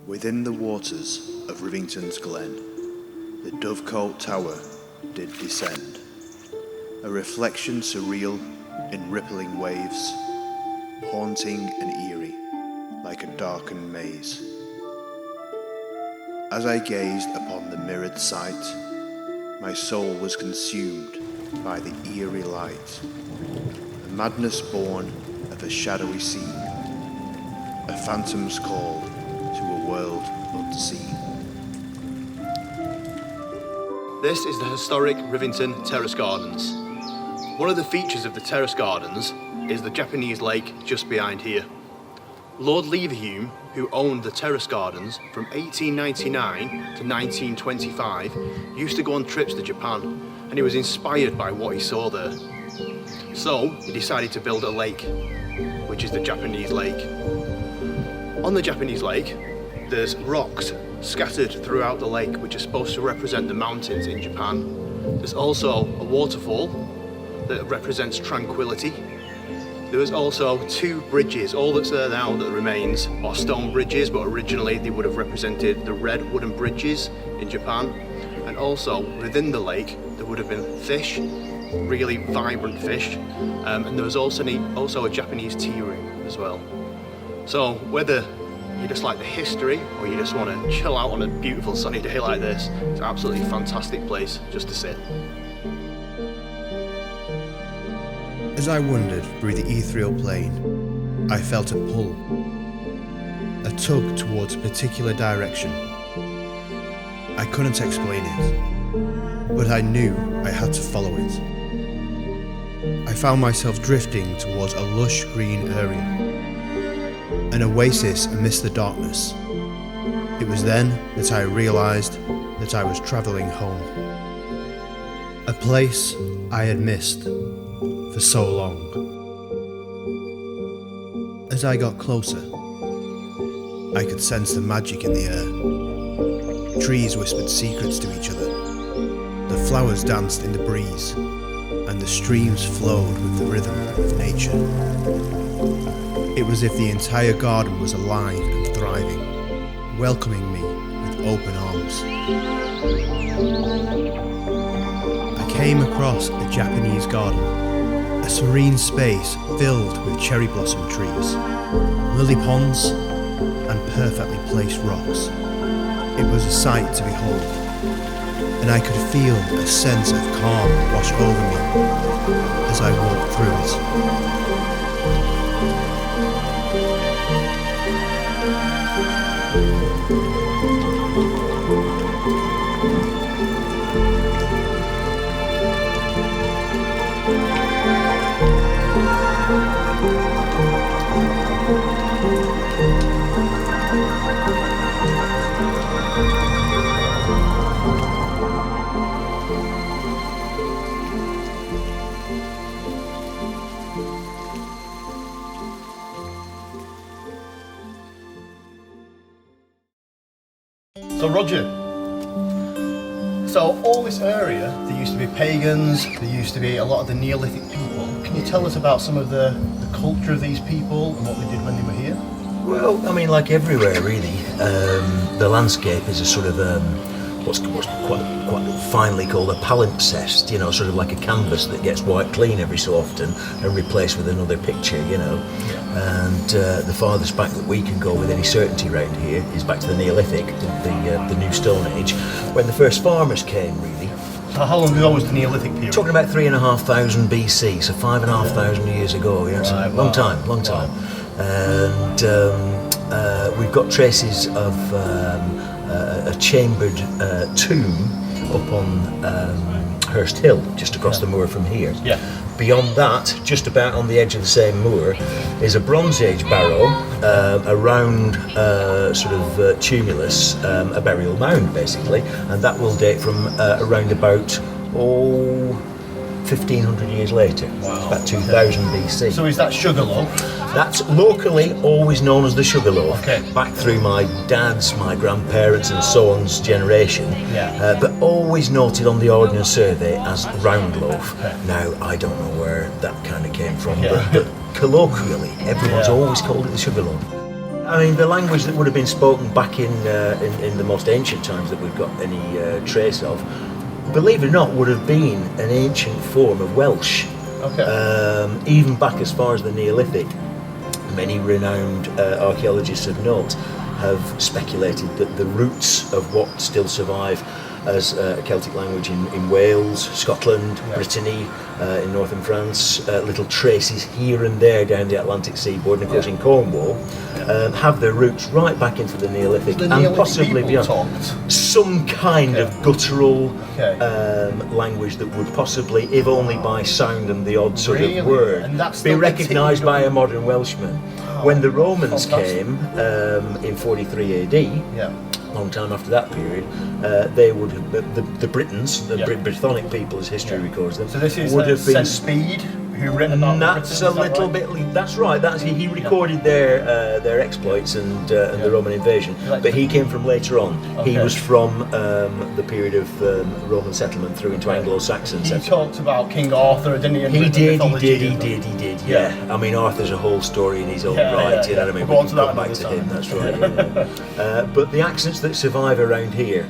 Within the waters of Rivington's Glen, the Dovecote Tower did descend, a reflection surreal in rippling waves, haunting and eerie, like a darkened maze. As I gazed upon the mirrored sight, my soul was consumed by the eerie light, a madness born of a shadowy scene, a phantom's call to a world unseen. This is the historic Rivington Terraced Gardens. One of the features of the Terraced Gardens is the Japanese lake just behind here. Lord Leverhulme, who owned the Terraced Gardens from 1899 to 1925, used to go on trips to Japan, and he was inspired by what he saw there. So he decided to build a lake, which is the Japanese lake. On the Japanese lake, there's rocks scattered throughout the lake, which are supposed to represent the mountains in Japan. There's also a waterfall that represents tranquility. There was also two bridges. All that's there now that remains are stone bridges, but originally they would have represented the red wooden bridges in Japan. And also within the lake there would have been fish, really vibrant fish, and there was also a Japanese tea room as well. So whether you just like the history or you just want to chill out on a beautiful sunny day like this, it's an absolutely fantastic place just to sit. As I wandered through the ethereal plain, I felt a pull, a tug towards a particular direction. I couldn't explain it, but I knew I had to follow it. I found myself drifting towards a lush green area, an oasis amidst the darkness. It was then that I realised that I was travelling home, a place I had missed for so long. As I got closer, I could sense the magic in the air. Trees whispered secrets to each other. The flowers danced in the breeze, and the streams flowed with the rhythm of nature. It was as if the entire garden was alive and thriving, welcoming me with open arms. I came across a Japanese garden, a serene space filled with cherry blossom trees, lily ponds, and perfectly placed rocks. It was a sight to behold, and I could feel a sense of calm wash over me as I walked through it. So Roger, so all this area, there used to be pagans, there used to be a lot of the Neolithic people. Can you tell us about some of the culture of these people and what they did when they were here? Well, I mean, like everywhere really, the landscape is a sort of what's quite finely called a palimpsest, you know, sort of like a canvas that gets wiped clean every so often and replaced with another picture, you know. And the farthest back that we can go with any certainty around here is back to the Neolithic, the New Stone Age, when the first farmers came, really. So how long ago was the Neolithic period? Talking about 3,500 BC, so 5,500 years ago. You know, it's a long time. And we've got traces of a chambered tomb up on Hurst Hill, just across the moor from here. Yeah. Beyond that, just about on the edge of the same moor, is a Bronze Age barrow, a round sort of tumulus, a burial mound basically, and that will date from around about 1,500 years later. Wow. About 2000 BC. So is that Sugarloaf? That's locally always known as the Sugarloaf. Okay. Back through my dad's, my grandparents and so on's generation. Yeah. But always noted on the Ordnance Survey as Round Loaf. Okay. Now, I don't know where that kind of came from, Yeah. but colloquially, everyone's always called it the Sugarloaf. I mean, the language that would have been spoken back in the most ancient times that we've got any trace of, believe it or not, would have been an ancient form of Welsh. Okay. Even back as far as the Neolithic, many renowned archaeologists of note have speculated that the roots of what still survive as a Celtic language in Wales, Scotland, Brittany, in northern France, little traces here and there down the Atlantic seaboard, and of course in Cornwall, have their roots right back into the Neolithic, The and Neolithic possibly people beyond. talked. Some kind of guttural Okay. language that would possibly, if only by sound and the odd sort Really? of word, And that's be still recognised by a continued modern Welshman. When the Romans fantastic. came in 43 AD, Yeah. long time after that period, they would have, the Britons, the Yeah. Brythonic people as history records them, So this is would have been. St. Speed, who written about the Britons, That's is a that little right? bit. That's right. That's he recorded their exploits and the Roman invasion. Like- But he came from later on. He Okay. was from the period of Roman settlement through into Anglo-Saxon He settlement. talked about King Arthur, didn't he? And He the did, mythology of them. he did, yeah. I mean, Arthur's a whole story in his own Yeah, right, yeah, you know yeah. what I mean? We'll go on We to can that come back to another him, time. that's right. Yeah. But the accents that survive around here,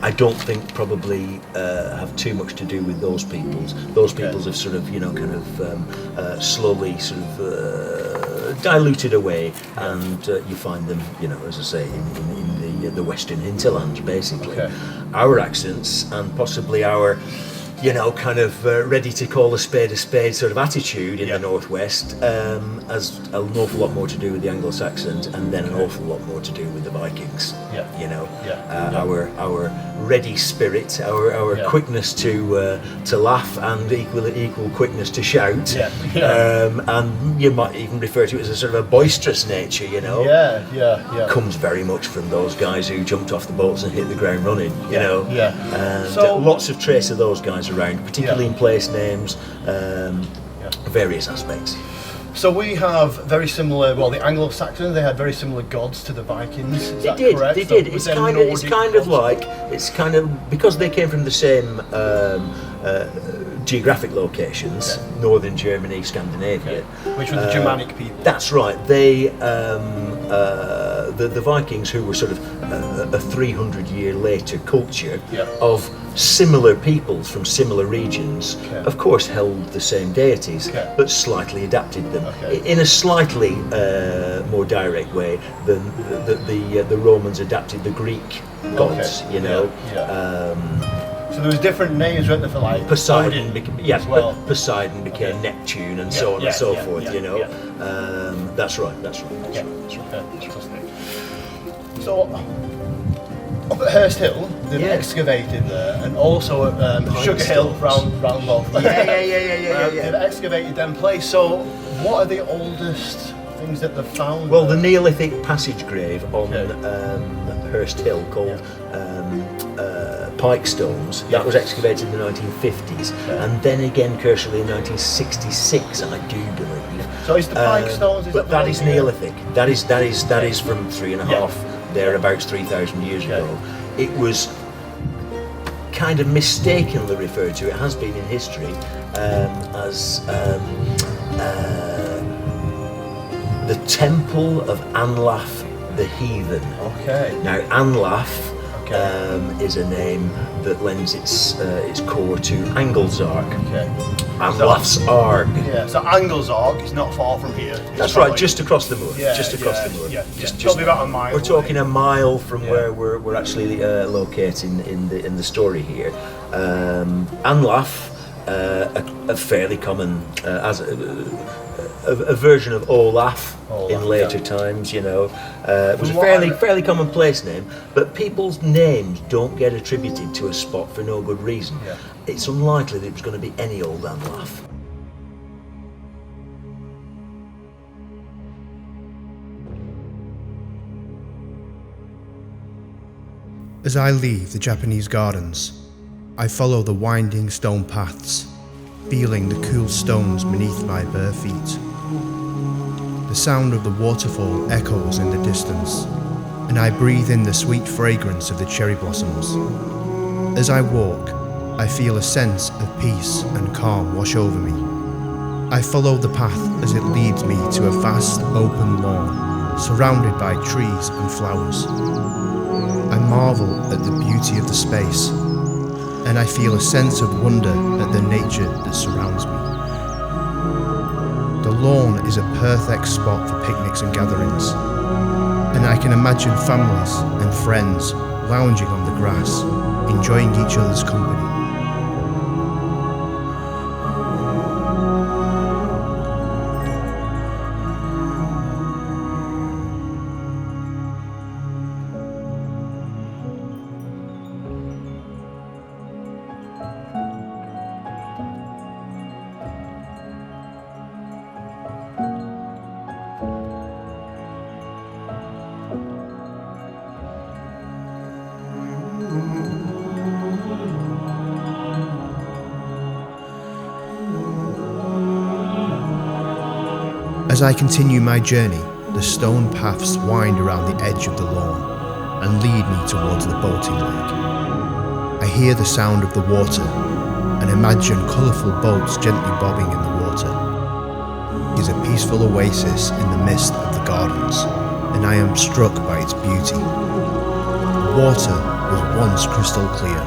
I don't think probably have too much to do with those peoples. Those peoples have sort of, kind of slowly sort of diluted away, and you find them, as I say, in the western hinterlands, basically. Okay. Our accents and possibly our kind of ready to call a spade sort of attitude in the northwest has an awful lot more to do with the Anglo-Saxons, and then an awful lot more to do with the Vikings. Our ready spirit, our quickness to laugh, and equal quickness to shout. And you might even refer to it as a sort of a boisterous nature. Comes very much from those guys who jumped off the boats and hit the ground running. And So- lots of trace of those guys around, particularly in place names, various aspects. So we have very similar. Well, the Anglo-Saxons, they had very similar gods to the Vikings. Is that They correct? did. So It's was there kind of Nordic gods? because they came from the same geographic locations, northern Germany, Scandinavia, Which were the Germanic people. That's right. They, the Vikings, who were sort of a 300-year later culture of similar peoples from similar regions, of course held the same deities, but slightly adapted them in a slightly more direct way than the Romans adapted the Greek gods. So there was different names, weren't there, for like Poseidon, Odin as well. Poseidon became Neptune, and so on and so forth. That's right. That's right. Fantastic. So up at Hurst Hill, they've excavated there, and also at Sugar Hill, round off. They've excavated them place. So what are the oldest things that they've found? Well, the Neolithic passage grave on Hurst Hill called Pike Stones, that was excavated in the 1950s, and then again cursorily in 1966, I do believe. So is the Pike Stones? But that is Neolithic. That is from 3.5 thereabouts 3,000 years ago. It was kind of mistakenly referred to. It has been in history as the Temple of Anlaf the Heathen. Now Anlaf is a name that lends its core to Anglesark. Anlaf's Arg. So Anglesark is not far from here. That's right, just across the moor. Just across the moor. Just probably about a mile. We're talking a mile from where we're actually located in the story here. Anlaf, a fairly common as a version of Olaf in later times, it was a fairly common place name, but people's names don't get attributed to a spot for no good reason. It's unlikely that it was going to be any old Anlaf. As I leave the Japanese gardens, I follow the winding stone paths, feeling the cool stones beneath my bare feet. The sound of the waterfall echoes in the distance, and I breathe in the sweet fragrance of the cherry blossoms. As I walk, I feel a sense of peace and calm wash over me. I follow the path as it leads me to a vast open lawn, surrounded by trees and flowers. I marvel at the beauty of the space, and I feel a sense of wonder at the nature that surrounds me. The lawn is a perfect spot for picnics and gatherings, and I can imagine families and friends lounging on the grass, enjoying each other's company. As I continue my journey, the stone paths wind around the edge of the lawn and lead me towards the boating lake. I hear the sound of the water and imagine colourful boats gently bobbing in the water. It is a peaceful oasis in the midst of the gardens, and I am struck by its beauty. The water was once crystal clear.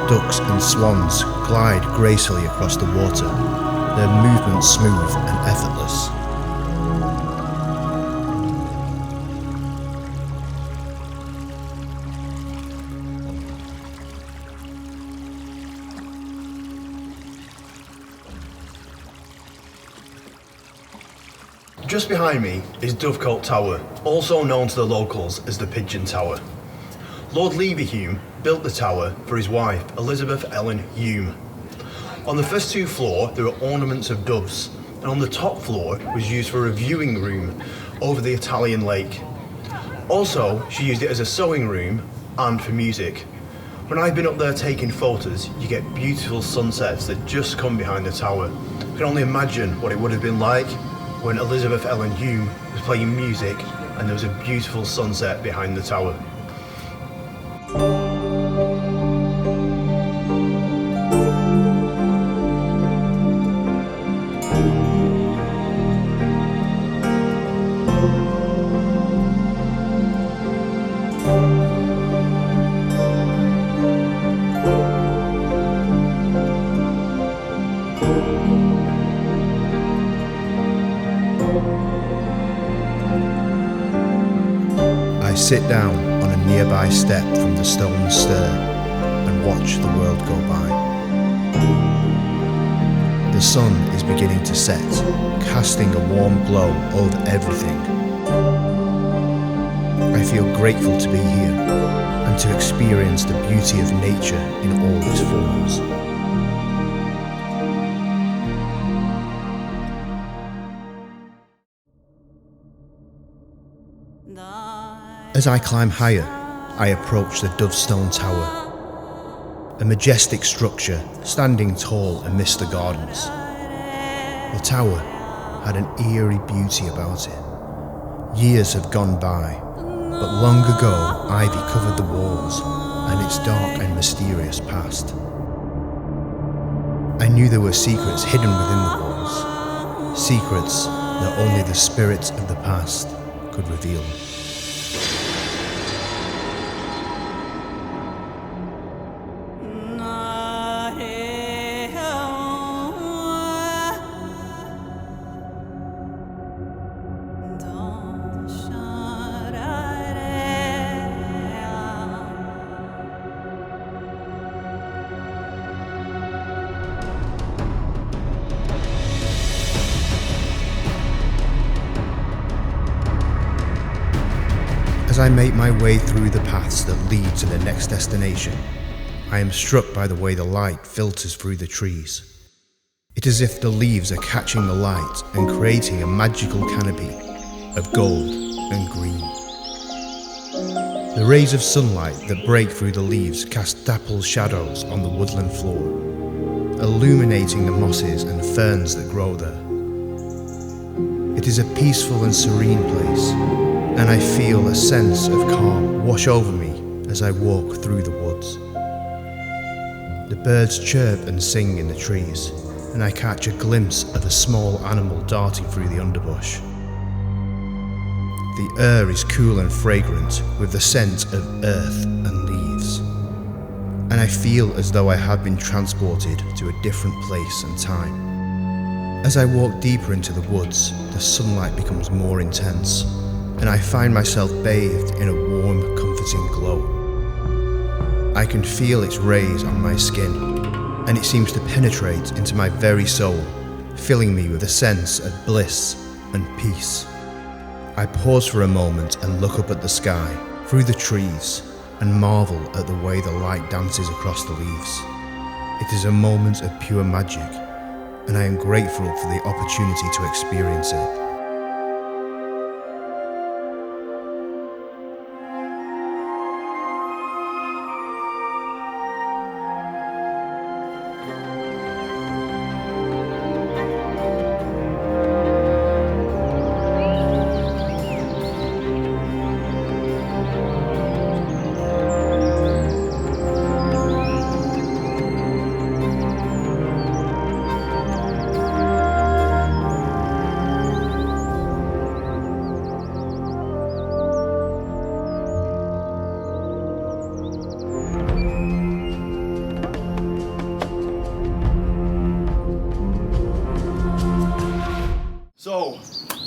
Ducks and swans glide gracefully across the water, their movements smooth and effortless. Just behind me is Dovecote Tower, also known to the locals as the Pigeon Tower. Lord Leverhulme built the tower for his wife, Elizabeth Ellen Hume. On the first two floors, there were ornaments of doves, and on the top floor was used for a viewing room over the Italian lake. Also, she used it as a sewing room and for music. When I've been up there taking photos, you get beautiful sunsets that just come behind the tower. I can only imagine what it would have been like when Elizabeth Ellen Hume was playing music and there was a beautiful sunset behind the tower. I sit down on a nearby step from the stone stair and watch the world go by. The sun is beginning to set, casting a warm glow over everything. I feel grateful to be here and to experience the beauty of nature in all its forms. As I climb higher, I approach the Dovestone Tower, a majestic structure standing tall amidst the gardens. The tower had an eerie beauty about it. Years have gone by, but long ago ivy covered the walls and its dark and mysterious past. I knew there were secrets hidden within the walls, secrets that only the spirits of the past could reveal. As I make my way through the paths that lead to the next destination, I am struck by the way the light filters through the trees. It is as if the leaves are catching the light and creating a magical canopy of gold and green. The rays of sunlight that break through the leaves cast dappled shadows on the woodland floor, illuminating the mosses and ferns that grow there. It is a peaceful and serene place, and I feel a sense of calm wash over me as I walk through the woods. The birds chirp and sing in the trees, and I catch a glimpse of a small animal darting through the underbush. The air is cool and fragrant with the scent of earth and leaves, and I feel as though I have been transported to a different place and time. As I walk deeper into the woods, the sunlight becomes more intense, and I find myself bathed in a warm, comforting glow. I can feel its rays on my skin, and it seems to penetrate into my very soul, filling me with a sense of bliss and peace. I pause for a moment and look up at the sky, through the trees, and marvel at the way the light dances across the leaves. It is a moment of pure magic, and I am grateful for the opportunity to experience it. So,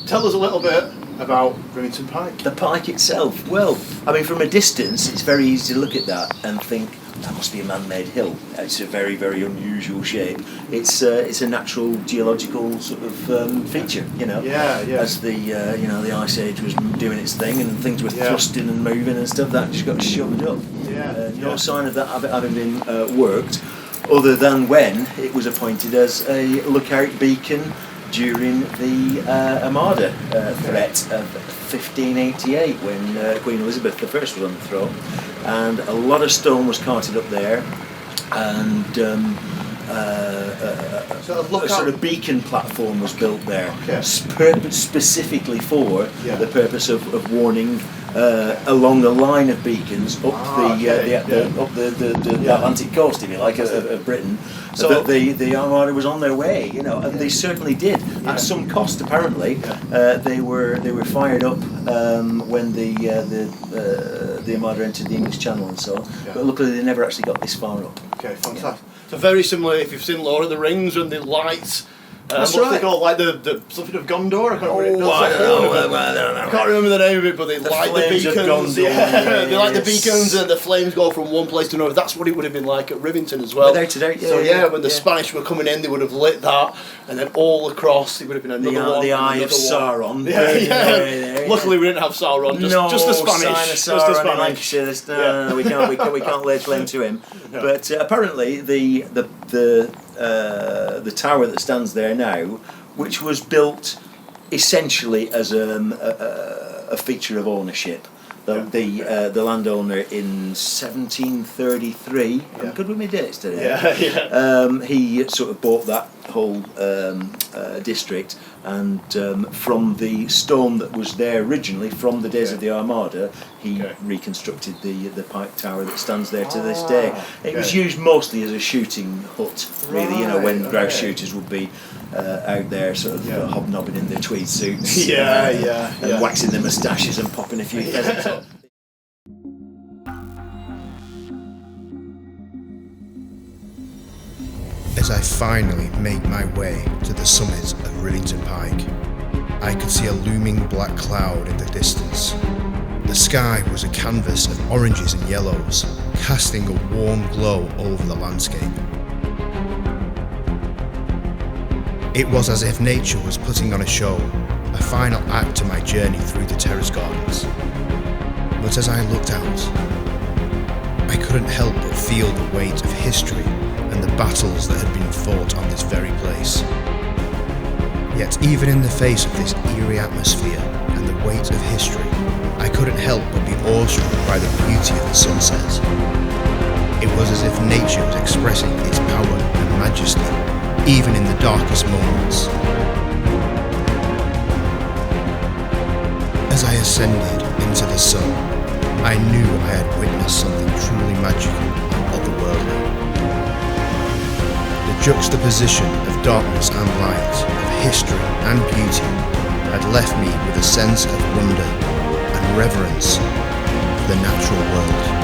tell us a little bit about Rivington Pike. The Pike itself, well, I mean, from a distance, it's very easy to look at that and think that must be a man-made hill. It's a very, very unusual shape. It's a natural geological sort of feature, you know. Yeah. As the the Ice Age was doing its thing and things were thrusting and moving and stuff, that just got shoved up. No sign of that having been worked, other than when it was appointed as a lookout beacon during the Armada threat of 1588, when Queen Elizabeth I was on the throne, and a lot of stone was carted up there, and a sort of beacon platform was built there, specifically for the purpose of warning along the line of beacons up the Atlantic coast, if you like, of Britain. So that the Armada was on their way, you know, and they certainly did at some cost. Apparently, they were fired up when the Armada entered the English Channel and so on. But luckily, they never actually got this far up. Okay, fantastic. So very similar if you've seen Lord of the Rings and the lights. That's what's right. they called, like the something of Gondor? I can't remember. I don't know. I can't remember the name of it, but they light the flames of beacons. Gondor, They light the beacons, and the flames go from one place to another. That's what it would have been like at Rivington as well. Without a doubt, When the Spanish were coming in, they would have lit that, and then all across it would have been another one. The Eye of Sauron. Luckily, we didn't have Sauron. Just the Spanish. Sign of Sauron in Lancashire. No, we can't lay claim to him. But apparently, the tower that stands there now, which was built essentially as a feature of ownership. The landowner in 1733, I'm good with my dates today. He sort of bought that whole district, and from the stone that was there originally from the days of the Armada, he reconstructed the Pike Tower that stands there to this day. It was used mostly as a shooting hut, really, you know, when grouse shooters would be out there sort of hobnobbing in their tweed suits and waxing their moustaches and popping a few pheasants up. As I finally make my way to the summit of Rivington Pike, I could see a looming black cloud in the distance. The sky was a canvas of oranges and yellows, casting a warm glow over the landscape. It was as if nature was putting on a show, a final act to my journey through the Terraced Gardens. But as I looked out, I couldn't help but feel the weight of history and the battles that had been fought on this very place. Yet even in the face of this eerie atmosphere and the weight of history, I couldn't help but be awestruck by the beauty of the sunset. It was as if nature was expressing its power and majesty, even in the darkest moments. As I ascended into the sun, I knew I had witnessed something truly magical and otherworldly. The juxtaposition of darkness and light, of history and beauty, had left me with a sense of wonder and reverence for the natural world.